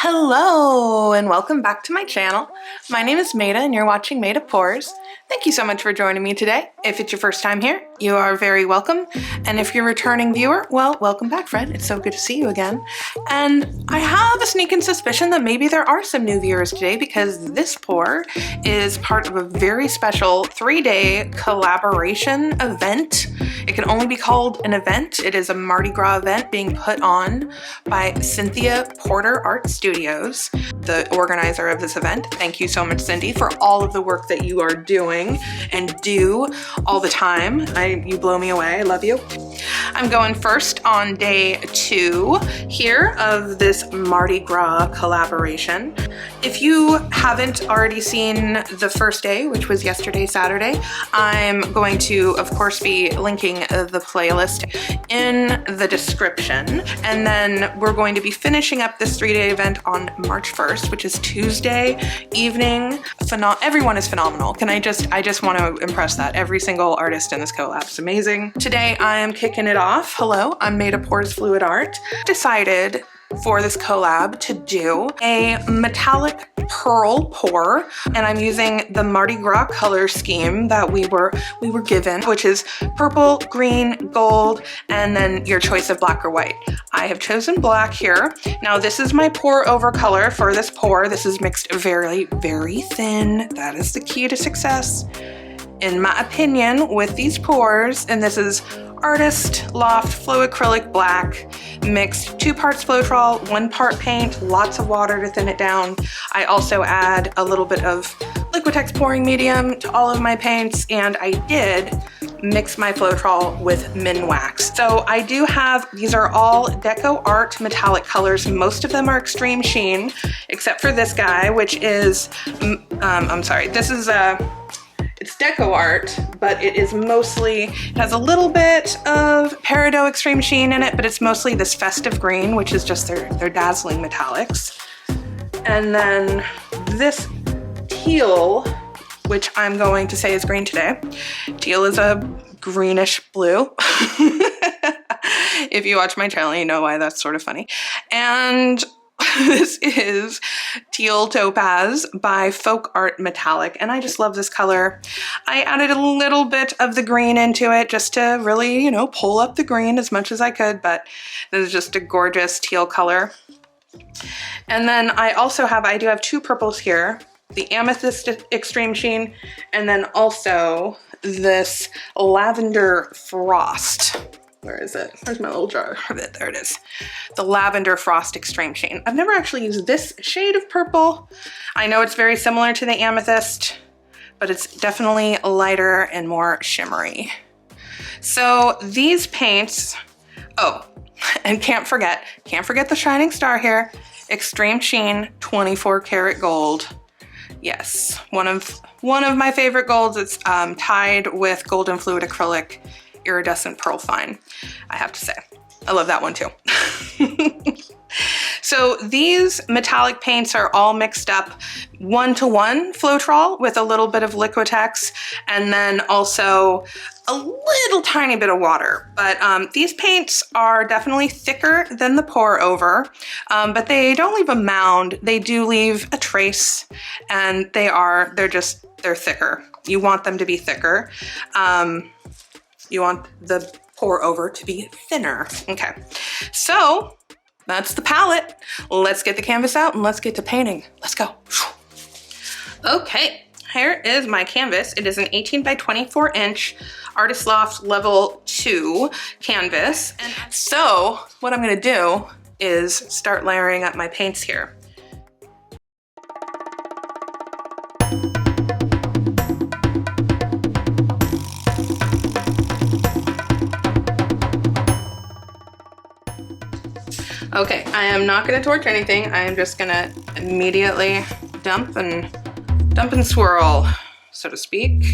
Hello and welcome back to my channel. My name is Maida and you're watching Maida Pours. Thank you so much for joining me today. If it's your first time here, you are very welcome. And if you're a returning viewer, well, welcome back, friend. It's so good to see you again. And I have a sneaking suspicion that maybe there are some new viewers today because this pour is part of a very special 3-day collaboration event. It can only be called an event. It is a Mardi Gras event being put on by Cynthia Porter Art Studios, the organizer of this event. Thank you so much, Cindy, for all of the work that you are doing and do all the time. You blow me away. I love you. I'm going first on day 2 here of this Mardi Gras collaboration. If you haven't already seen the first day, which was yesterday, Saturday, I'm going to, of course, be linking the playlist in the description. And then we're going to be finishing up this 3-day event on March 1st, which is Tuesday evening. Everyone is phenomenal. I just want to impress that. Every single artist in this collab is amazing. Today I am kicking it off. Hello, I'm Maida Pours Fluid Art. Decided for this collab to do a metallic pearl pour, and I'm using the Mardi Gras color scheme that we were given, which is purple, green, gold, and then your choice of black or white. I have chosen black here. Now this is my pour over color for this pour. This is mixed very, very thin. That is the key to success, in my opinion, with these pours. And this is Artist Loft Flow Acrylic Black, mixed 2 parts Floetrol, 1 part paint, lots of water to thin it down. I also add a little bit of Liquitex pouring medium to all of my paints, and I did mix my Floetrol with Min Wax. So I do have, these are all Deco Art metallic colors. Most of them are Extreme Sheen, except for this guy, which is, I'm sorry, this is it's Deco Art, but it is mostly, it has a little bit of Peridot Extreme Sheen in it, but it's mostly this Festive Green, which is just their dazzling metallics. And then this teal, which I'm going to say is green today. Teal is a greenish blue. If you watch my channel, you know why that's sort of funny. And this is Teal Topaz by Folk Art Metallic, and I just love this color. I added a little bit of the green into it just to really, pull up the green as much as I could, but this is just a gorgeous teal color. And then I do have 2 purples here, the Amethyst Extreme Sheen, and then also this Lavender Frost. Where is it? Where's my little jar of it? There it is. The Lavender Frost Extreme Sheen. I've never actually used this shade of purple. I know it's very similar to the Amethyst, but it's definitely lighter and more shimmery. So these paints, oh, and can't forget the shining star here, Extreme Sheen 24 karat gold. Yes, one of my favorite golds. It's tied with Golden Fluid Acrylic Iridescent Pearl Fine, I have to say. I love that one too. So these metallic paints are all mixed up 1-to-1 Floetrol with a little bit of Liquitex, and then also a little tiny bit of water. But these paints are definitely thicker than the pour over, but they don't leave a mound. They do leave a trace, and they're thicker. You want them to be thicker. You want the pour over to be thinner. Okay, so that's the palette. Let's get the canvas out and let's get to painting. Let's go. Okay, here is my canvas. It is an 18 by 24 inch Artist Loft level 2 canvas. And so what I'm gonna do is start layering up my paints here. Okay, I am not gonna torch anything. I am just gonna immediately dump and swirl, so to speak.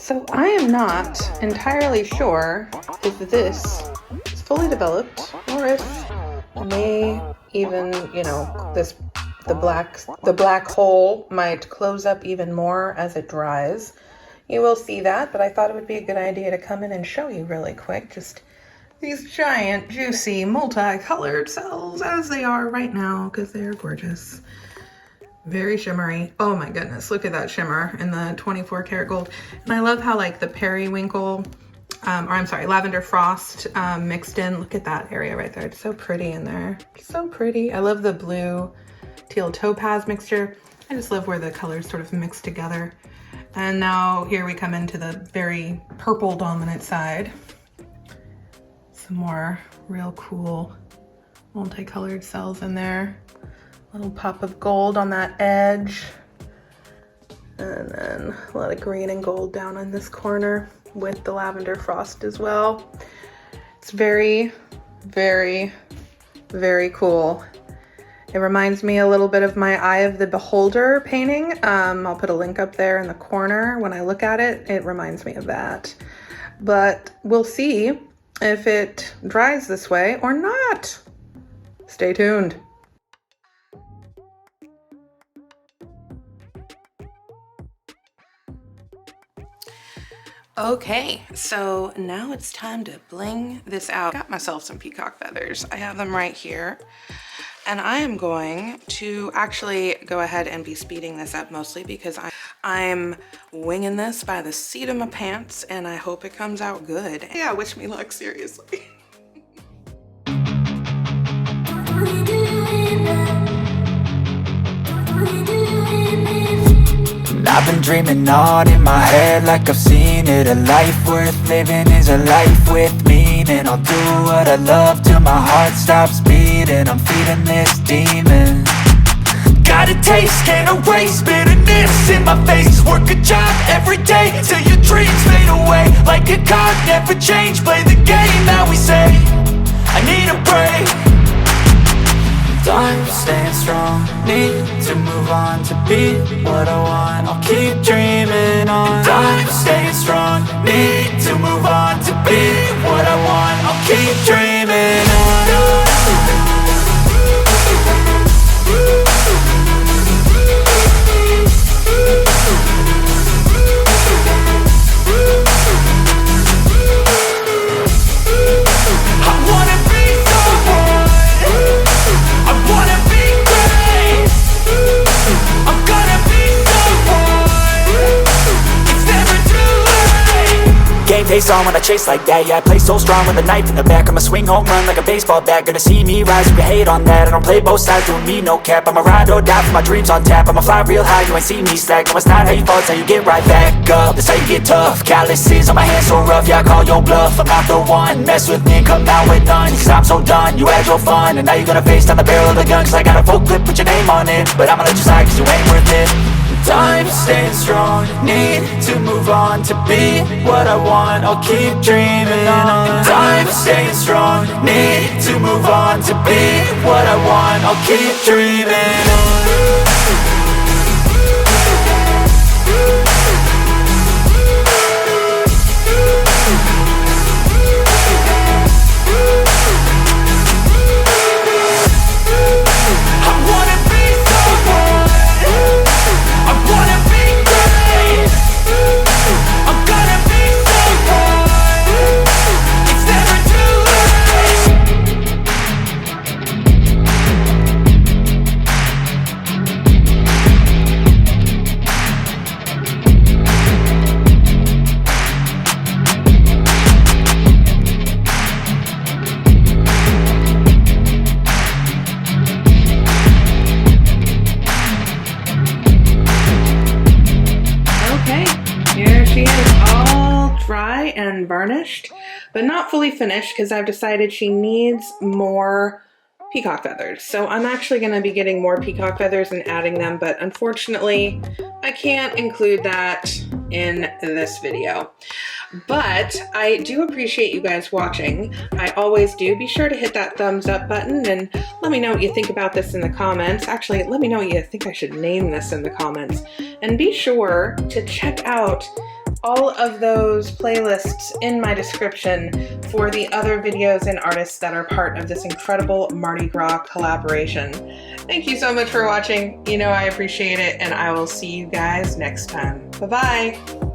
So I am not entirely sure if this is fully developed or if may even, you know, the black hole might close up even more as it dries. You will see that, but I thought it would be a good idea to come in and show you really quick just these giant, juicy, multicolored cells as they are right now, because they are gorgeous. Very shimmery. Oh my goodness, look at that shimmer in the 24 karat gold. And I love how like the periwinkle, lavender frost mixed in. Look at that area right there. It's so pretty in there. So pretty. I love the blue teal topaz mixture. I just love where the colors sort of mix together. And now here we come into the very purple dominant side. Some more real cool multicolored cells in there. Little pop of gold on that edge. And then a lot of green and gold down in this corner with the lavender frost as well. It's very, very, very cool. It reminds me a little bit of my Eye of the Beholder painting. I'll put a link up there in the corner. When I look at it, it reminds me of that. But we'll see if it dries this way or not. Stay tuned. Okay, so now it's time to bling this out. Got myself some peacock feathers. I have them right here. And I am going to actually go ahead and be speeding this up mostly because I'm winging this by the seat of my pants and I hope it comes out good. Yeah, wish me luck, seriously. I've been dreaming on in my head like I've seen it. A life worth living is a life with meaning. I'll do what I love till my heart stops beating. I'm feeding this demon. Got a taste, can't erase bitterness in my face. Work a job every day till your dreams fade away. Like a card, never change, play the game that we say. I need a break. I'm staying strong, need to move on to be what I want. I'll keep dreaming on. I'm staying strong, need to move on to be what I want. I'll keep dreaming on. Face on when I chase like that, yeah, I play so strong with a knife in the back. I'ma swing home run like a baseball bat. Gonna see me rise, you can hate on that. I don't play both sides, doing me no cap. I'ma ride or die for my dreams on tap. I'ma fly real high, you ain't see me slack. No, it's not how you fall, it's how you get right back up. That's how you get tough, calluses on my hands so rough. Yeah, I call your bluff, I'm not the one. Mess with me, come out with none. Cause I'm so done, you had your fun. And now you're gonna face down the barrel of the gun. Cause I got a full clip, put your name on it. But I'ma let you slide cause you ain't worth it. I'm staying strong, need to move on to be what I want. I'll keep dreaming on. I'm staying strong, need to move on to be what I want. I'll keep dreaming on. And varnished, but not fully finished because I've decided she needs more peacock feathers. So I'm actually going to be getting more peacock feathers and adding them, but unfortunately I can't include that in this video. But I do appreciate you guys watching. I always do. Be sure to hit that thumbs up button and let me know what you think about this in the comments. Actually, let me know what you think I should name this in the comments. And be sure to check out all of those playlists in my description for the other videos and artists that are part of this incredible Mardi Gras collaboration. Thank you so much for watching. You know I appreciate it, and I will see you guys next time. Bye-bye.